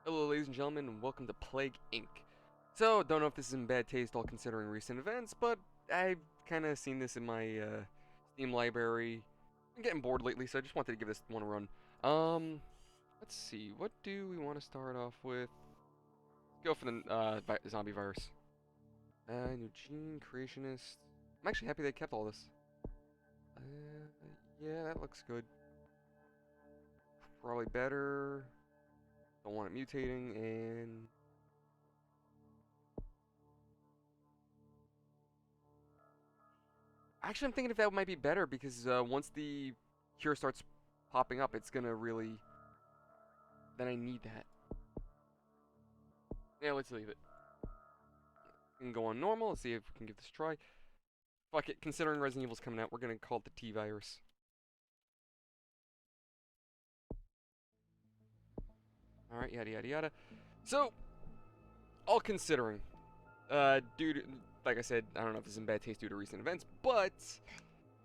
Hello, ladies and gentlemen, and welcome to Plague Inc. So, don't know if this is in bad taste, all considering recent events, but I've kind of seen this in my Steam library. I'm getting bored lately, so I just wanted to give this one a run. Let's see, what do we want to start off with? Go for the zombie virus. New gene, creationist. I'm actually happy they kept all this. Yeah, that looks good. Probably better. Don't want it mutating, and actually, I'm thinking if that might be better because once the cure starts popping up, it's gonna really. Then I need that. Yeah, let's leave it. We can go on normal. Let's see if we can give this a try. Fuck it. Considering Resident Evil's coming out, we're gonna call it the T virus. All right, yada yada yada. So, all considering, due to, like I said, I don't know if this is in bad taste due to recent events, but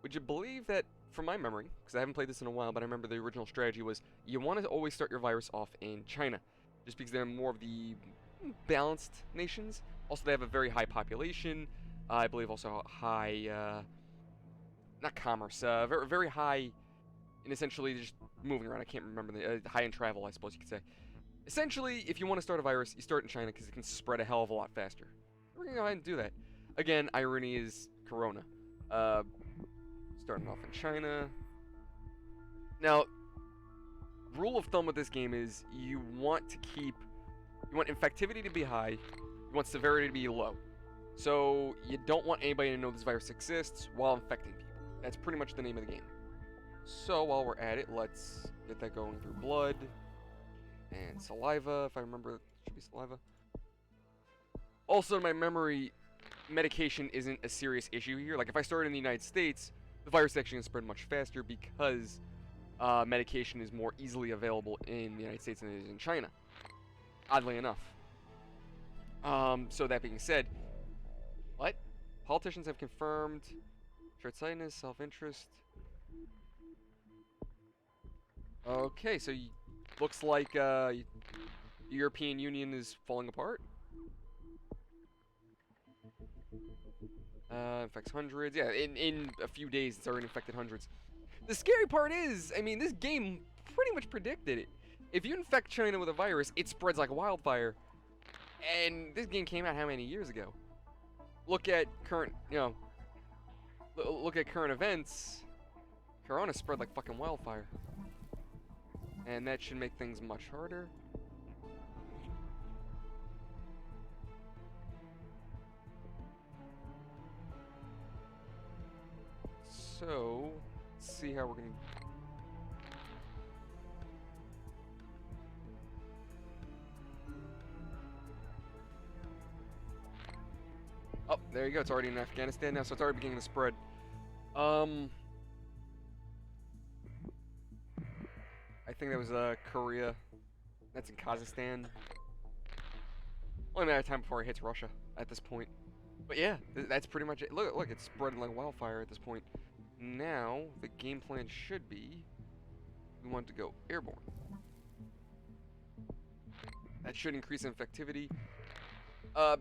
would you believe that, from my memory, because I haven't played this in a while, but I remember the original strategy was you want to always start your virus off in China, just because they're more of the balanced nations. Also, they have a very high population. I believe also high, not commerce, very very high, in essentially just moving around. I can't remember the high in travel, I suppose you could say. Essentially, if you want to start a virus, you start in China because it can spread a hell of a lot faster. We're gonna go ahead and do that. Again, irony is Corona. Uh, Starting off in China. Now, rule of thumb with this game is you want infectivity to be high, you want severity to be low. So you don't want anybody to know this virus exists while infecting people. That's pretty much the name of the game. So while we're at it, let's get that going through blood and saliva, if I remember, it should be saliva. Also, in my memory, medication isn't a serious issue here. Like if I started in the United States, the virus is actually going to spread much faster because medication is more easily available in the United States than it is in China. Oddly enough. So that being said, what? Politicians have confirmed short-sightedness, self-interest. Okay, so looks like the European Union is falling apart. Infects hundreds. Yeah, in a few days it's already infected hundreds. The scary part is, I mean, this game pretty much predicted it. If you infect China with a virus, it spreads like wildfire. And this game came out how many years ago? Look at current, look at current events. Corona spread like fucking wildfire. And that should make things much harder. So, let's see how we're gonna. Oh, there you go. It's already in Afghanistan now, so it's already beginning to spread. I think that was Korea. That's in Kazakhstan. Only a matter of time before it hits Russia at this point. But yeah, that's pretty much it. Look, it's spreading like wildfire at this point. Now, the game plan should be we want to go airborne. That should increase infectivity. I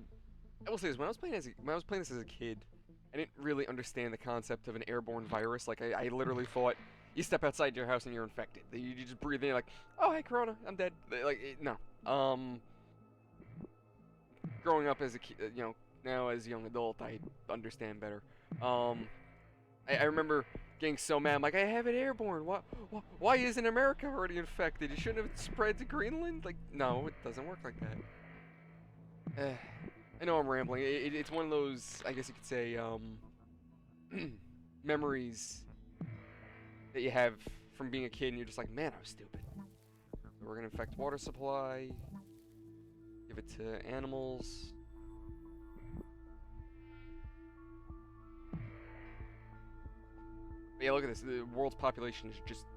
will say this: when I was playing this as a kid, I didn't really understand the concept of an airborne virus. Like I literally thought you step outside your house and you're infected. You just breathe in like, oh hey Corona, I'm dead. Like no. Growing up as a kid, now as a young adult, I understand better. I remember getting so mad. I'm like, I have it airborne. Why isn't America already infected? It shouldn't have spread to Greenland. Like, no, it doesn't work like that. I know I'm rambling. It's one of those, I guess you could say, memories that you have from being a kid, and you're just like, man, I was stupid. So we're gonna infect water supply. Give it to animals. But yeah, look at this. The world's population is just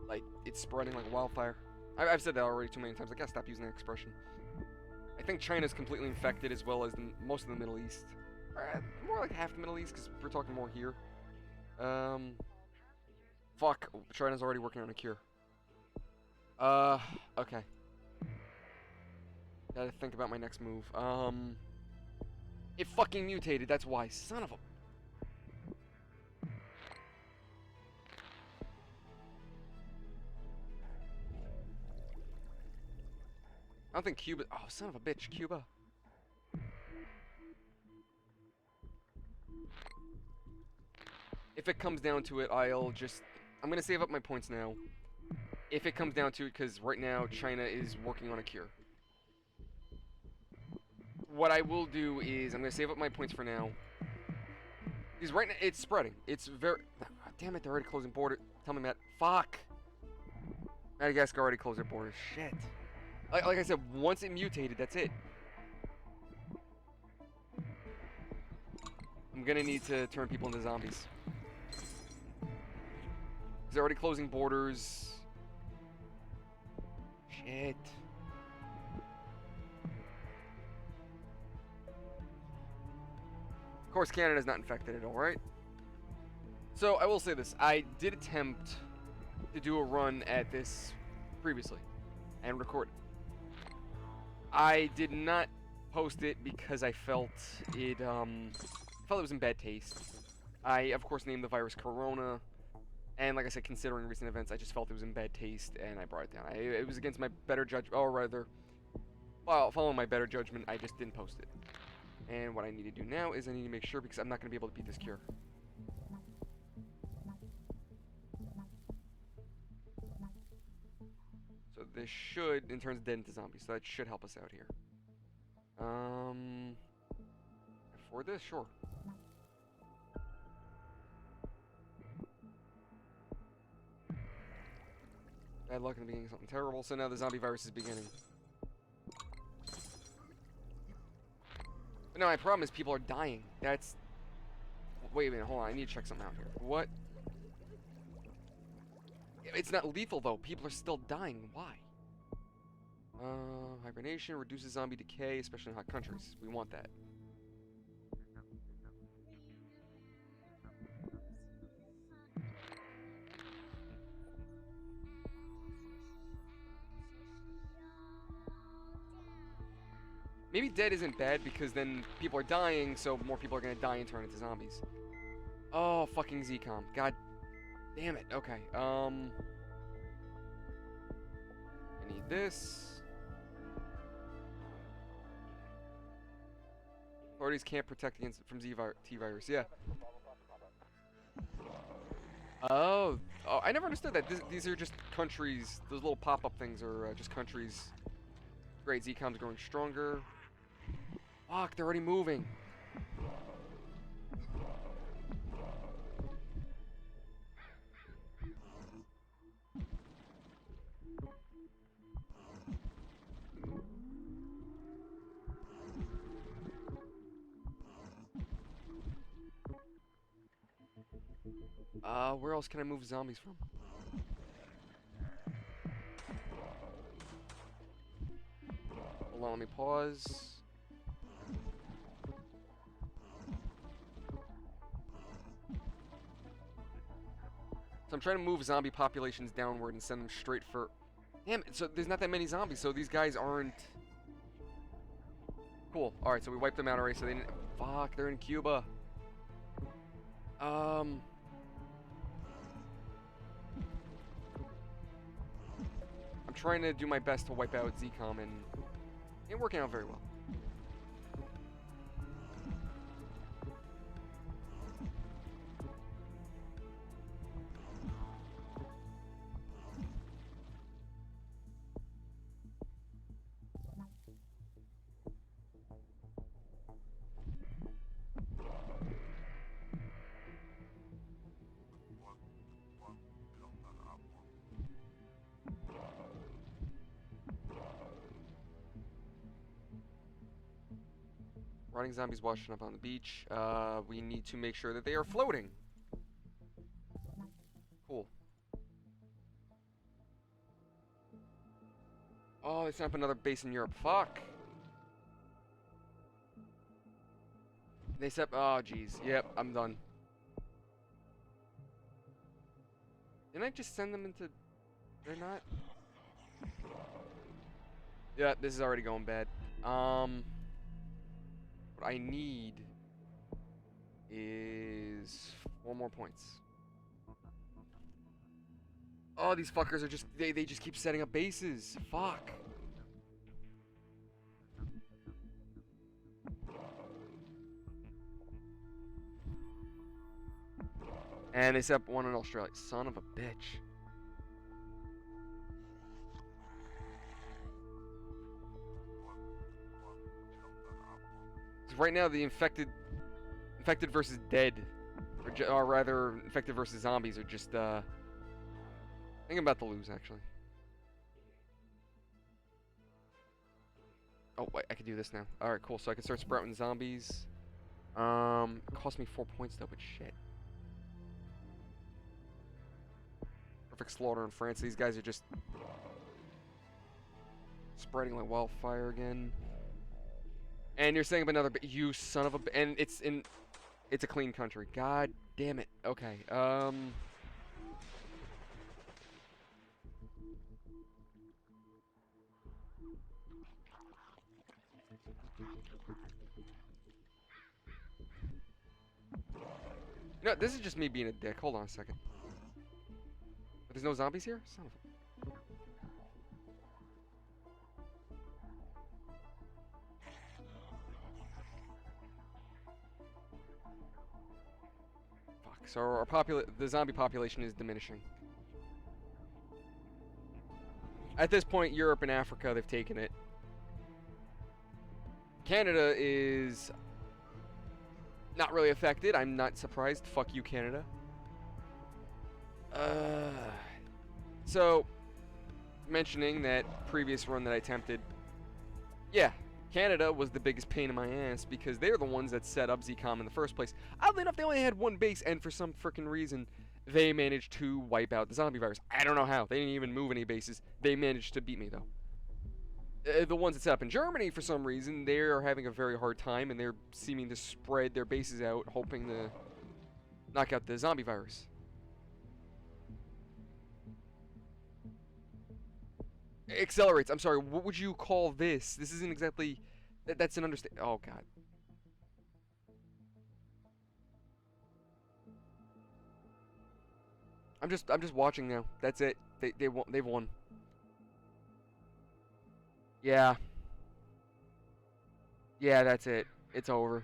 like it's spreading like wildfire. I've said that already too many times. I gotta stop using that expression. I think China's completely infected as well as most of the Middle East. More like half the Middle East because we're talking more here. Fuck. China's already working on a cure. Okay. Gotta think about my next move. It fucking mutated, that's why. Son of a... I don't think Cuba... Oh, son of a bitch, Cuba. If it comes down to it, I'll just... I'm gonna save up my points now. If it comes down to it, because right now China is working on a cure. What I will do is I'm gonna save up my points for now. Because right now it's spreading. It's very... Oh, damn it, they're already closing borders. Tell me, Matt. Fuck! Madagascar already closed their borders. Shit. Like I said, once it mutated, that's it. I'm gonna need to turn people into zombies. They're already closing borders. Shit. Of course, Canada's not infected at all, right? So, I will say this. I did attempt to do a run at this previously and record it. I did not post it because I felt it was in bad taste. I, of course, named the virus Corona. And like I said, considering recent events, I just felt it was in bad taste, and I brought it down. It was against my better judgment, or rather, well, following my better judgment, I just didn't post it. And what I need to do now is I need to make sure, because I'm not going to be able to beat this cure. So this should, in terms of dead into zombies, so that should help us out here. For this, sure. Bad luck in the beginning, something terrible. So now the zombie virus is beginning. But no, my problem is people are dying. That's... Wait a minute, hold on. I need to check something out here. What? It's not lethal, though. People are still dying. Why? Hibernation reduces zombie decay, especially in hot countries. We want that. Maybe dead isn't bad because then people are dying, so more people are gonna die and turn into zombies. Oh, fucking ZCOM. God damn it. Okay. I need this. Authorities can't protect against from T-virus. Yeah. Oh, I never understood that. These are just countries. Those little pop-up things are just countries. Great, ZCOM's growing stronger. Fuck, they're already moving. Where else can I move zombies from? Hold on, let me pause. So I'm trying to move zombie populations downward and send them straight for... Damn it, so there's not that many zombies, so these guys aren't... Cool. Alright, so we wiped them out already, so they didn't... Fuck, they're in Cuba. I'm trying to do my best to wipe out ZCOM, and it ain't working out very well. Rotting zombies washing up on the beach. We need to make sure that they are floating. Cool. Oh, they set up another base in Europe. Fuck. They set... Oh, jeez. Yep, I'm done. Didn't I just send them into... They're not... Yeah, this is already going bad. What I need is 4 more points. Oh, these fuckers are just they just keep setting up bases. Fuck. And they set up one in Australia. Son of a bitch. 'Cause right now the infected versus dead, or rather infected versus zombies are just I think I'm about to lose actually. Oh wait, I can do this now. All right, cool. So I can start sprouting zombies. It cost me 4 points though, but shit. Perfect slaughter in France. These guys are just spreading like wildfire again. And you're saying another, you son of a, and it's a clean country. God damn it. Okay. No, this is just me being a dick. Hold on a second. But there's no zombies here? Son of a... Fuck. So our the zombie population is diminishing. At this point, Europe and Africa, they've taken it. Canada is not really affected. I'm not surprised. Fuck you, Canada. So, mentioning that previous run that I attempted, yeah, Canada was the biggest pain in my ass because they're the ones that set up ZCOM in the first place. Oddly enough, they only had one base, and for some freaking reason, they managed to wipe out the zombie virus. I don't know how. They didn't even move any bases. They managed to beat me, though. The ones that set up in Germany, for some reason, they are having a very hard time, and they're seeming to spread their bases out, hoping to knock out the zombie virus. Accelerates. I'm sorry. What would you call this? This isn't exactly. That's an understand. Oh god. I'm just watching now. That's it. They've won. Yeah. Yeah, that's it. It's over.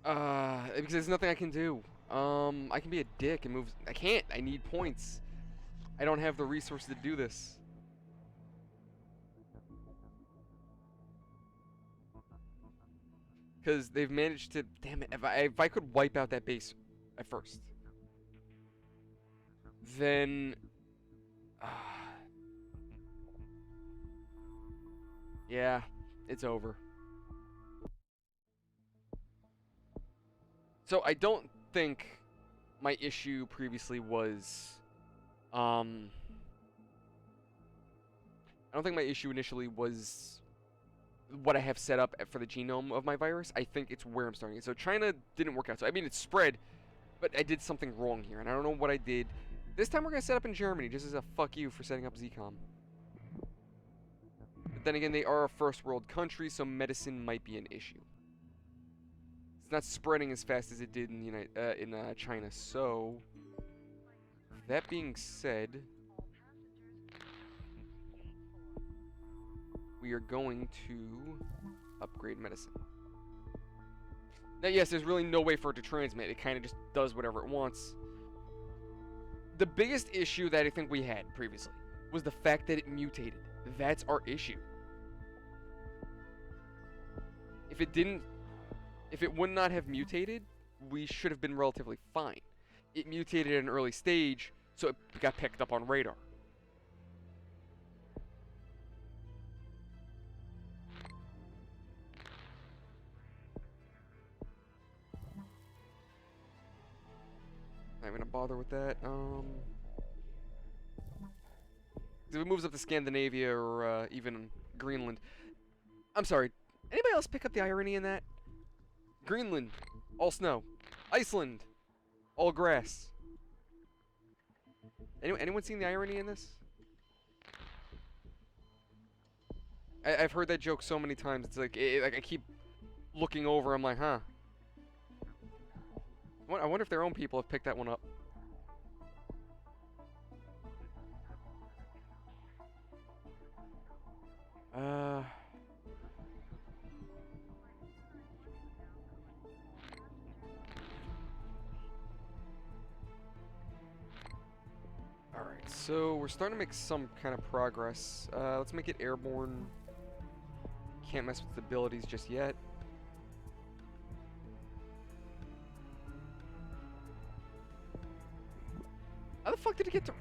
Because there's nothing I can do. I can be a dick and move. I can't. I need points. I don't have the resources to do this. Because they've managed to. Damn it! If I could wipe out that base at first, then. Yeah, it's over. So I don't think my issue previously was. I don't think my issue initially was what I have set up for the genome of my virus. I think it's where I'm starting it. So China didn't work out. So I mean, it's spread, but I did something wrong here, and I don't know what I did. This time we're gonna set up in Germany, just as a fuck you for setting up ZCOM. But then again, they are a first world country, so medicine might be an issue. It's not spreading as fast as it did in China. So that being said, we are going to upgrade medicine. Now, yes, there's really no way for it to transmit. It kind of just does whatever it wants. The biggest issue that I think we had previously was the fact that it mutated. That's our issue. If it would not have mutated, we should have been relatively fine. It mutated at an early stage, so it got picked up on radar. Not gonna bother with that. If it moves up to Scandinavia or even Greenland. I'm sorry. Anybody else pick up the irony in that? Greenland, all snow. Iceland, all grass. Anyone seen the irony in this? I've heard that joke so many times. It's like, like I keep looking over. I'm like, huh. I wonder if their own people have picked that one up. Uh. Alright, so we're starting to make some kind of progress. Let's make it airborne. Can't mess with the abilities just yet. How the fuck did it get to...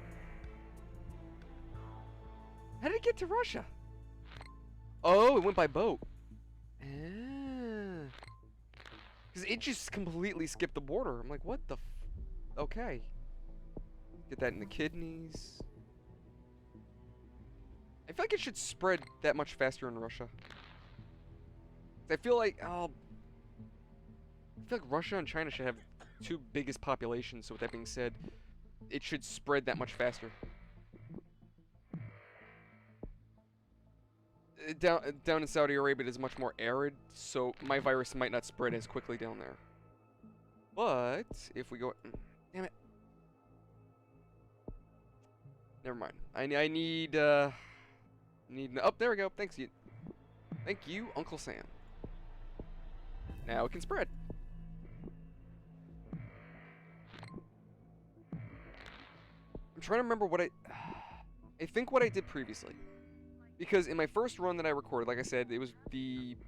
How did it get to Russia? Oh, it went by boat. Because it just completely skipped the border. I'm like, what the okay. Get that in the kidneys. I feel like it should spread that much faster in Russia. I feel like, Russia and China should have two biggest populations, so with that being said, it should spread that much faster. Down in Saudi Arabia, it is much more arid, so my virus might not spread as quickly down there. But if we go, damn it, never mind. I need oh, there we go. Thank you, Uncle Sam. Now it can spread. I'm trying to remember what I think what I did previously. Because in my first run that I recorded, like I said, it was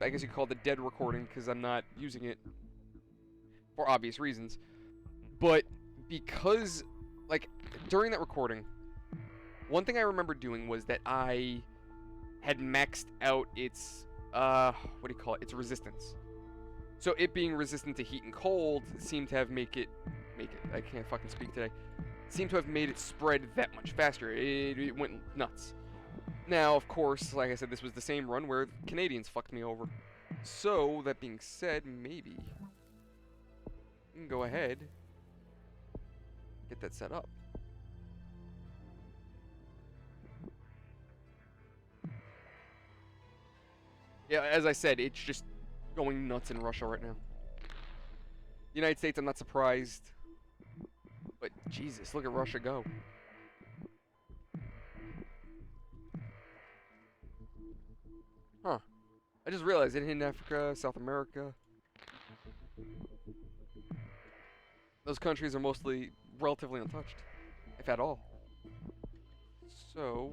I guess you could call it the dead recording, because I'm not using it for obvious reasons. But because, like, during that recording, one thing I remember doing was that I had maxed out its, what do you call it? Its resistance. So it being resistant to heat and cold seemed to have I can't fucking speak today. Seemed to have made it spread that much faster. It went nuts. Now, of course, like I said, this was the same run where Canadians fucked me over. So, that being said, maybe we can go ahead, get that set up. Yeah, as I said, it's just going nuts in Russia right now. United States, I'm not surprised. But, Jesus, look at Russia go. Huh. I just realized it hit Africa, South America. Those countries are mostly relatively untouched, if at all. So...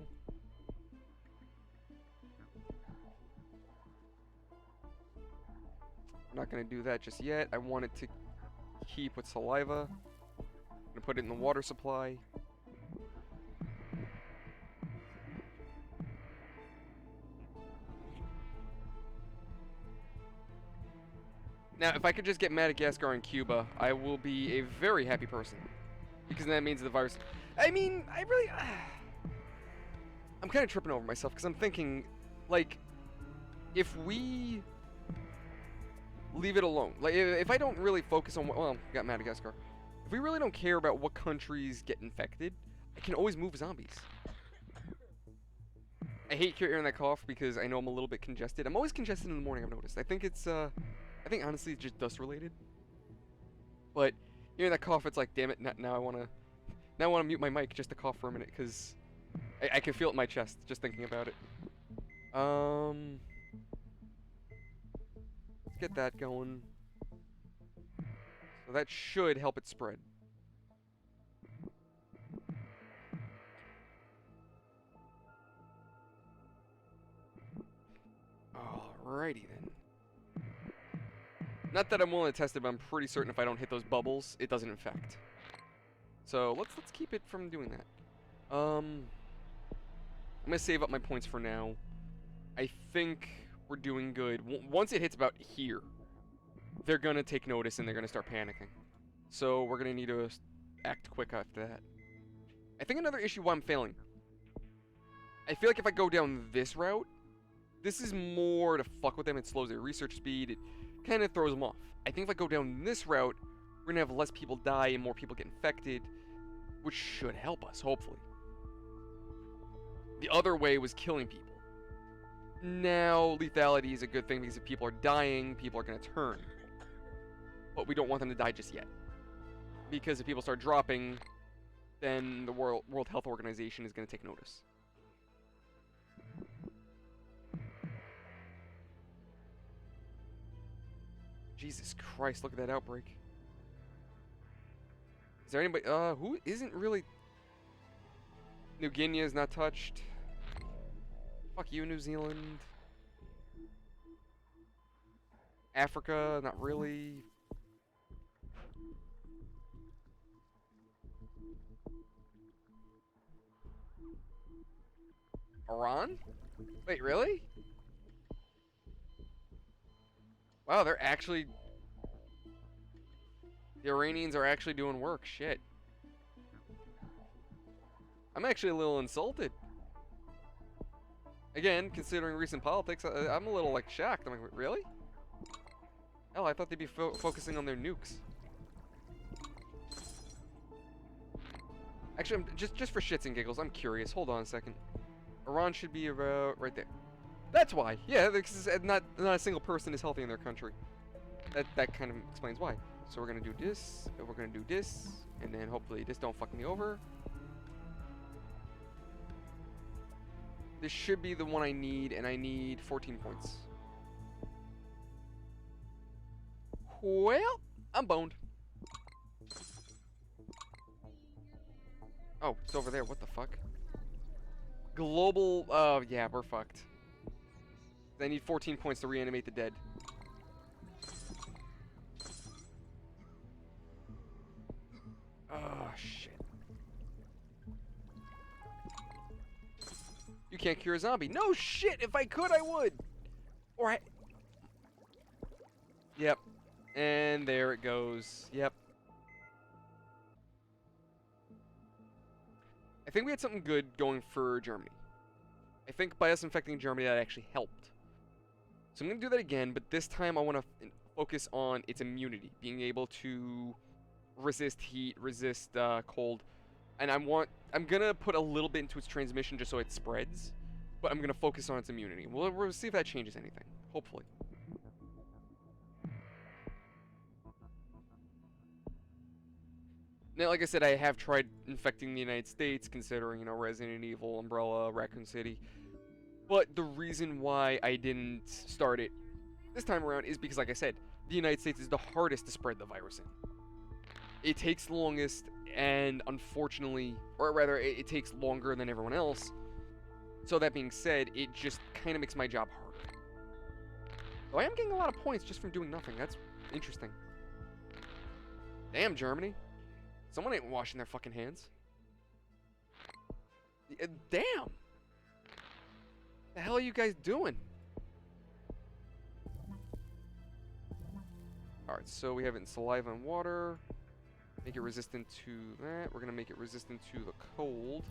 I'm not going to do that just yet. I want it to keep with saliva. I'm going to put it in the water supply. Now, if I could just get Madagascar and Cuba, I will be a very happy person. Because that means the virus... I mean, I really... I'm kind of tripping over myself, because I'm thinking, like, if we leave it alone, like, if I don't really focus on... Well, got Madagascar. If we really don't care about what countries get infected, I can always move zombies. I hate hearing that cough, because I know I'm a little bit congested. I'm always congested in the morning, I've noticed. I think it's, I think honestly it's just dust related. But hearing that cough, it's like, damn it, now I wanna mute my mic just to cough for a minute, because I can feel it in my chest just thinking about it. Let's get that going. So that should help it spread. Alrighty then. Not that I'm willing to test it, but I'm pretty certain if I don't hit those bubbles, it doesn't infect. So let's keep it from doing that. I'm gonna save up my points for now. I think we're doing good. Once it hits about here, they're gonna take notice and they're gonna start panicking. So we're gonna need to act quick after that. I think another issue why I'm failing. I feel like if I go down this route, this is more to fuck with them. It slows their research speed. It kind of throws them off. I think if I go down this route, we're gonna have less people die and more people get infected, which should help us, hopefully. The other way was killing people. Now, lethality is a good thing because if people are dying, people are going to turn. But we don't want them to die just yet. Because if people start dropping, then the World Health Organization is going to take notice. Jesus Christ, look at that outbreak. Is there anybody, who isn't really... New Guinea is not touched. Fuck you, New Zealand. Africa, not really. Iran? Wait, really? Wow, they're actually... The Iranians are actually doing work. Shit. I'm actually a little insulted. Again, considering recent politics, I'm a little, like, shocked. I'm like, really? Hell, I thought they'd be focusing on their nukes. Actually, just for shits and giggles, I'm curious. Hold on a second. Iran should be right there. That's why. Yeah, because not a single person is healthy in their country. That kind of explains why. So we're gonna do this, and we're gonna do this, and then hopefully this don't fuck me over. This should be the one I need, and I need 14 points. Well, I'm boned. Oh, it's over there. What the fuck? Global, yeah, we're fucked. I need 14 points to reanimate the dead. Oh, shit. You can't cure a zombie. No shit! If I could, I would! Or Yep. And there it goes. Yep. I think we had something good going for Germany. I think by us infecting Germany, that actually helped. So I'm going to do that again, but this time I want to focus on its immunity. Being able to resist heat, resist cold. And I'm going to put a little bit into its transmission just so it spreads. But I'm going to focus on its immunity. We'll see if that changes anything. Hopefully. Now, like I said, I have tried infecting the United States, considering, you know, Resident Evil, Umbrella, Raccoon City. But the reason why I didn't start it this time around is because, like I said, the United States is the hardest to spread the virus in. It takes the longest, and unfortunately, or rather, it takes longer than everyone else. So that being said, it just kind of makes my job harder. So I am getting a lot of points just from doing nothing. That's interesting. Damn, Germany. Someone ain't washing their fucking hands. Damn! The hell are you guys doing? Alright, so we have it in saliva and water. Make it resistant to that. We're gonna make it resistant to the cold.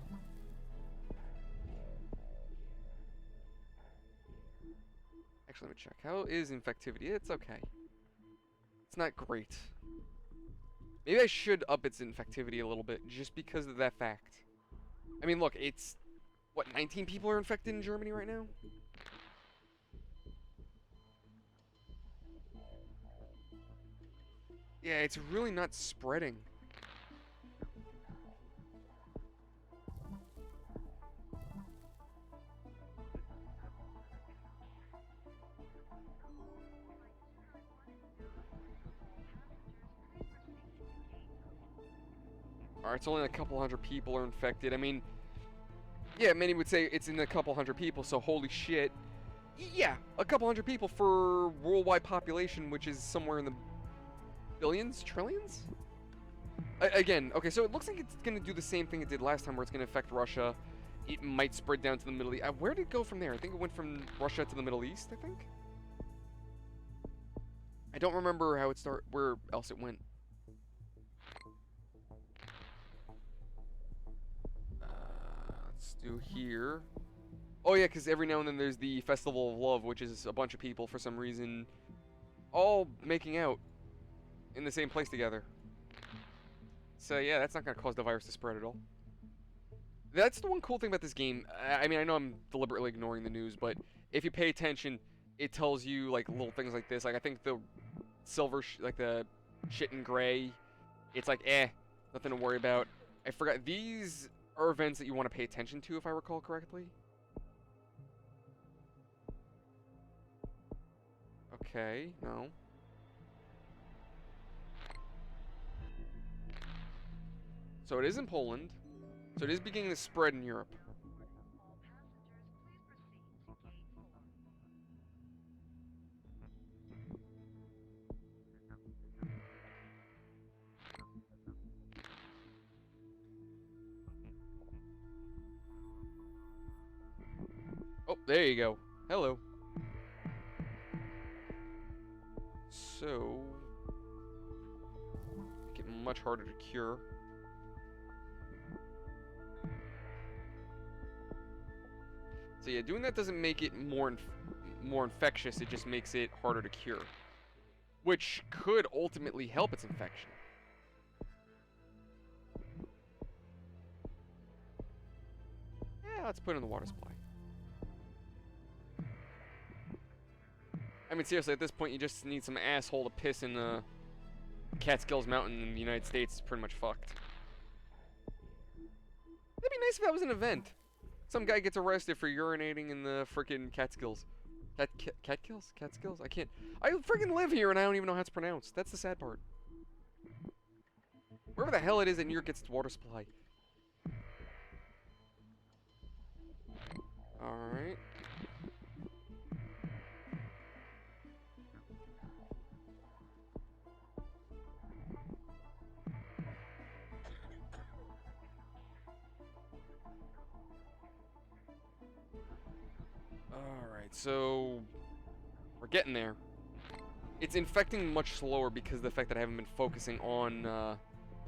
Actually, let me check. How is infectivity? It's okay. It's not great. Maybe I should up its infectivity a little bit, just because of that fact. I mean, look, it's... What, 19 people are infected in Germany right now? Yeah, it's really not spreading. Alright, it's only a couple hundred people are infected. I mean, yeah, many would say it's in a couple hundred people, so holy shit. Yeah, a couple hundred people for worldwide population, which is somewhere in the billions, trillions? Again, okay, so it looks like it's going to do the same thing it did last time, where it's going to affect Russia. It might spread down to the Middle East. Where did it go from there? I think it went from Russia to the Middle East, I think? I don't remember how it started, where else it went. Let's do here. Oh yeah, because every now and then there's the Festival of Love, which is a bunch of people, for some reason, all making out in the same place together. So yeah, that's not going to cause the virus to spread at all. That's the one cool thing about this game. I mean, I know I'm deliberately ignoring the news, but if you pay attention, it tells you like little things like this. Like I think the silver, like the shit in gray, it's like nothing to worry about. I forgot these are events that you want to pay attention to, if I recall correctly. Okay, no. So it is in Poland. So it is beginning to spread in Europe. Oh, there you go. Hello. So, make it much harder to cure. So yeah, doing that doesn't make it more infectious. It just makes it harder to cure, which could ultimately help its infection. Yeah, let's put in the water supply. I mean, seriously, at this point, you just need some asshole to piss in the Catskills Mountain in the United States. It's pretty much fucked. It'd be nice if that was an event. Some guy gets arrested for urinating in the freaking Catskills. Catkills? Catskills? I can't. I freaking live here and I don't even know how it's pronounced. That's the sad part. Wherever the hell it is that New York gets its water supply. Alright. Alright, so we're getting there. It's infecting much slower because of the fact that I haven't been focusing on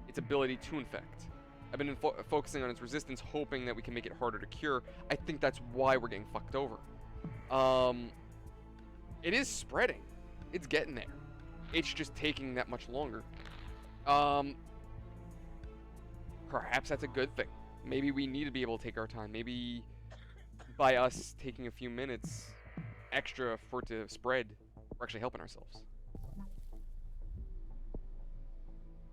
its ability to infect. I've been focusing on its resistance, hoping that we can make it harder to cure. I think that's why we're getting fucked over. It is spreading. It's getting there. It's just taking that much longer. Perhaps that's a good thing. Maybe we need to be able to take our time. Maybe by us taking a few minutes extra for it to spread, we're actually helping ourselves.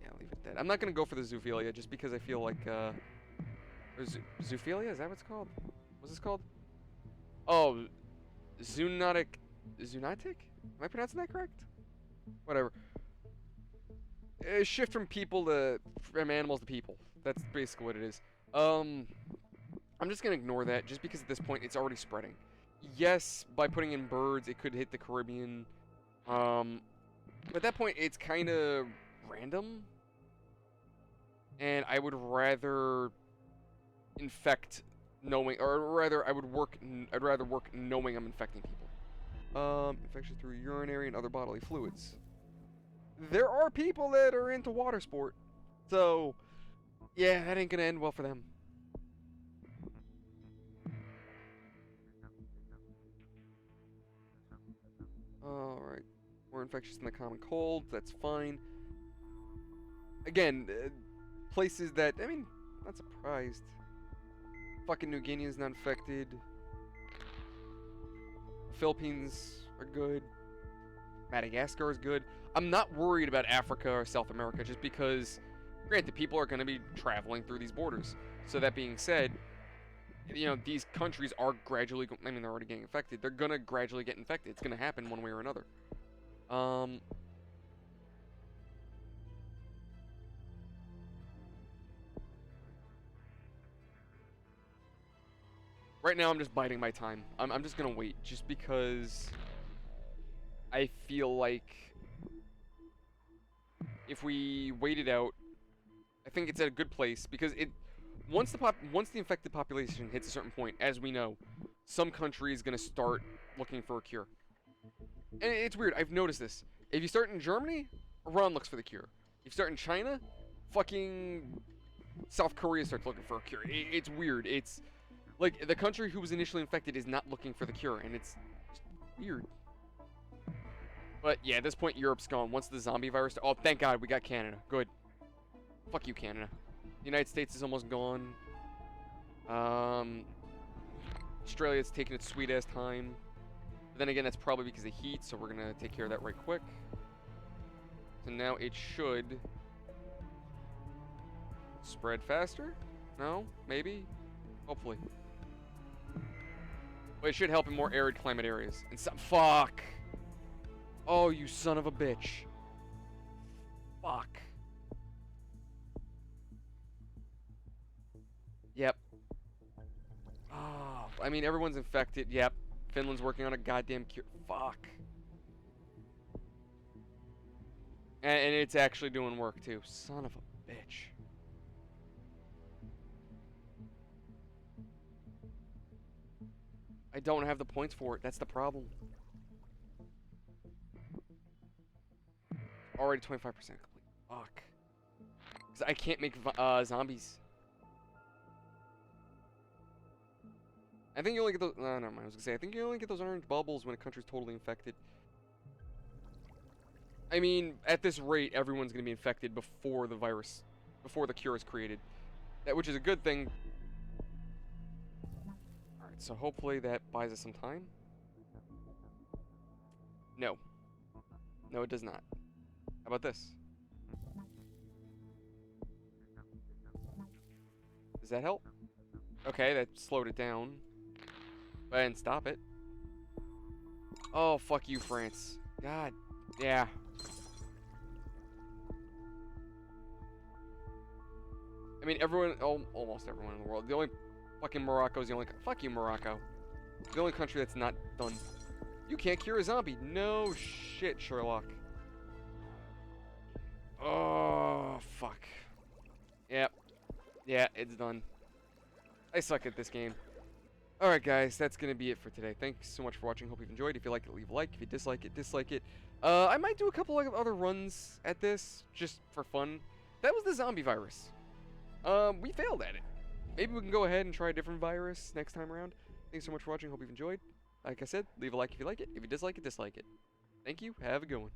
Yeah, leave it at that. I'm not gonna go for the zoophilia just because I feel like zoophilia, is that what it's called? What's this called? Oh, zoonotic. Am I pronouncing that correct? Whatever. A shift from animals to people. That's basically what it is. I'm just gonna ignore that just because at this point it's already spreading. Yes, by putting in birds, it could hit the Caribbean. But at that point, it's kind of random. And I would rather infect knowing, or rather, I'd rather work knowing I'm infecting people. Infection through urinary and other bodily fluids. There are people that are into water sport. So, yeah, that ain't gonna end well for them. Alright. More infectious than the common cold. That's fine. Again, places that, I mean, not surprised. Fucking New Guinea is not infected. Philippines are good. Madagascar is good. I'm not worried about Africa or South America just because, granted, people are going to be traveling through these borders. So that being said, you know, these countries are gradually, I mean, they're already getting infected. They're going to gradually get infected. It's going to happen one way or another. Right now, I'm just biding my time. I'm just going to wait just because I feel like if we wait it out, I think it's at a good place because once the infected population hits a certain point, as we know, some country is going to start looking for a cure. And it's weird. I've noticed this. If you start in Germany, Iran looks for the cure. If you start in China, fucking South Korea starts looking for a cure. It's weird. It's like the country who was initially infected is not looking for the cure, and it's just weird. But yeah, at this point, Europe's gone. Once the zombie virus... Oh, thank God, we got Canada. Good. Fuck you, Canada. The United States is almost gone. Australia's taking its sweet ass time. But then again, that's probably because of heat, so we're gonna take care of that right quick. So now it should spread faster? No? Maybe? Hopefully. But it should help in more arid climate areas. And some fuck! Oh, you son of a bitch. Fuck. Yep. Oh, I mean, everyone's infected. Yep. Finland's working on a goddamn cure. Fuck. And it's actually doing work, too. Son of a bitch. I don't have the points for it. That's the problem. Already 25% complete. Fuck. Because I can't make zombies. I think you only get those. No, never mind. I was gonna say, I think you only get those orange bubbles when a country's totally infected. I mean, at this rate, everyone's gonna be infected before the virus, before the cure is created. Which is a good thing. Alright, so hopefully that buys us some time. No. No, it does not. How about this? Does that help? Okay, that slowed it down. But I didn't stop it. Oh, fuck you, France. God. Yeah. I mean, everyone, almost everyone in the world. The only fucking Morocco is the only. Fuck you, Morocco. The only country that's not done. You can't cure a zombie. No shit, Sherlock. Oh, fuck. Yep. Yeah, it's done. I suck at this game. Alright, guys, that's going to be it for today. Thanks so much for watching. Hope you've enjoyed. If you liked it, leave a like. If you dislike it, dislike it. I might do a couple of other runs at this, just for fun. That was the zombie virus. We failed at it. Maybe we can go ahead and try a different virus next time around. Thanks so much for watching. Hope you've enjoyed. Like I said, leave a like if you like it. If you dislike it, dislike it. Thank you. Have a good one.